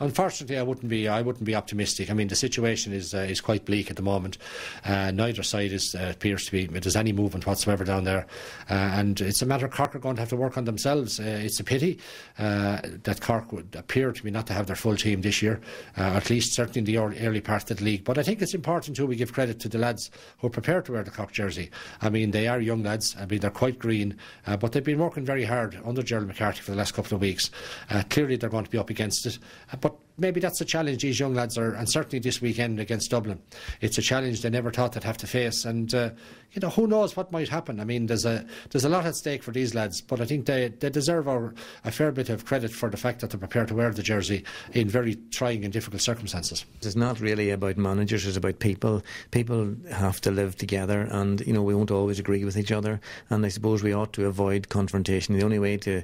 Unfortunately, I wouldn't be optimistic. I mean, the situation is quite bleak at the moment. Neither side appears to be there's any movement whatsoever down there, and it's a matter of Cork are going to have to work on themselves. It's a pity that Cork would appear to be not to have their full team this year, at least certainly in the early part of the league. But I think it's important too we give credit to the lads who are prepared to wear the Cork jersey. I mean, they are young lads. I mean, they're quite green, but they've been working very hard under Gerald McCarthy for the last couple of weeks. Clearly, they're going to be up against it. But maybe that's a challenge these young lads are, and certainly this weekend against Dublin. It's a challenge they never thought they'd have to face, and who knows what might happen. I mean, there's a lot at stake for these lads, but I think they deserve a fair bit of credit for the fact that they're prepared to wear the jersey in very trying and difficult circumstances. It's not really about managers, it's about people. People have to live together, and we won't always agree with each other, and I suppose we ought to avoid confrontation. The only way to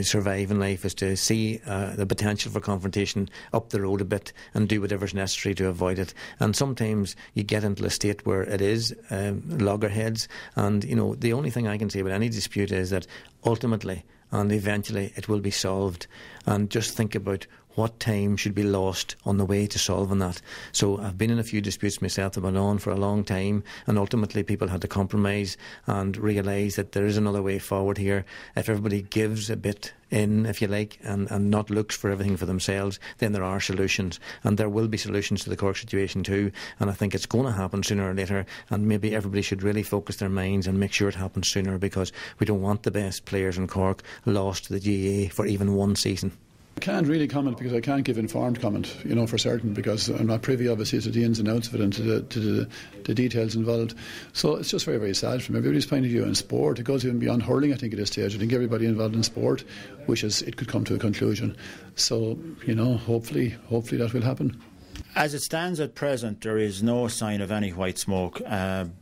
survive in life is to see the potential for confrontation up the road a bit and do whatever's necessary to avoid it. And sometimes you get into a state where it is loggerheads, and the only thing I can say about any dispute is that ultimately and eventually it will be solved. And just think about what time should be lost on the way to solving that. So I've been in a few disputes myself that went on for a long time, and ultimately people had to compromise and realise that there is another way forward here. If everybody gives a bit in, if you like, and not looks for everything for themselves, then there are solutions, and there will be solutions to the Cork situation too. And I think it's going to happen sooner or later, and maybe everybody should really focus their minds and make sure it happens sooner, because we don't want the best players in Cork lost to the GAA for even one season. I can't really comment because I can't give informed comment, for certain, because I'm not privy, obviously, to the ins and outs of it and to the details involved. So it's just very, very sad from everybody's point of view in sport. It goes even beyond hurling, I think, at this stage. I think everybody involved in sport wishes it could come to a conclusion. So, hopefully that will happen. As it stands at present, there is no sign of any white smoke.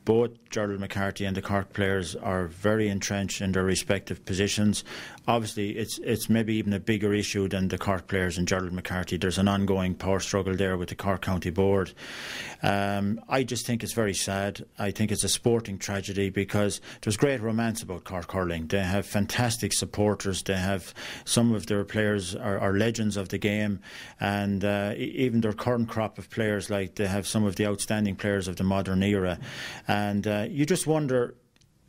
Both Gerald McCarthy and the Cork players are very entrenched in their respective positions. Obviously, it's maybe even a bigger issue than the Cork players and Gerald McCarthy. There's an ongoing power struggle there with the Cork County Board. I just think it's very sad. I think it's a sporting tragedy, because there's great romance about Cork hurling. They have fantastic supporters. They have some of their players are legends of the game, and even their current crop of players, like they have some of the outstanding players of the modern era. And you just wonder,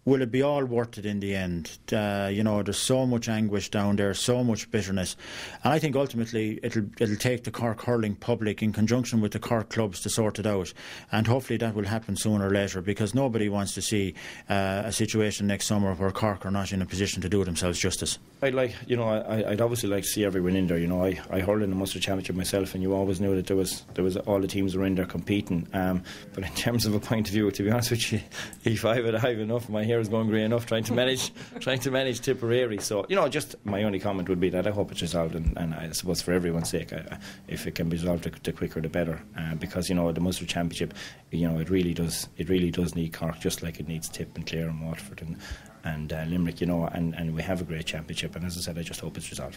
will it be all worth it in the end? There's so much anguish down there, so much bitterness, and I think ultimately it'll take the Cork hurling public in conjunction with the Cork clubs to sort it out, and hopefully that will happen sooner or later, because nobody wants to see a situation next summer where Cork are not in a position to do themselves justice. I'd obviously like to see everyone in there. I hurled in the Munster Championship myself, and you always knew that there was all the teams were in there competing. But in terms of a point of view, to be honest with you, if I have enough, my hair is going grey enough trying to manage Tipperary. So just my only comment would be that I hope it's resolved, and I suppose for everyone's sake, if it can be resolved, the quicker the better. Because the Munster Championship, it really does need Cork, just like it needs Tip and Clare and Waterford and Limerick, and we have a great championship, and as I said, I just hope it's resolved.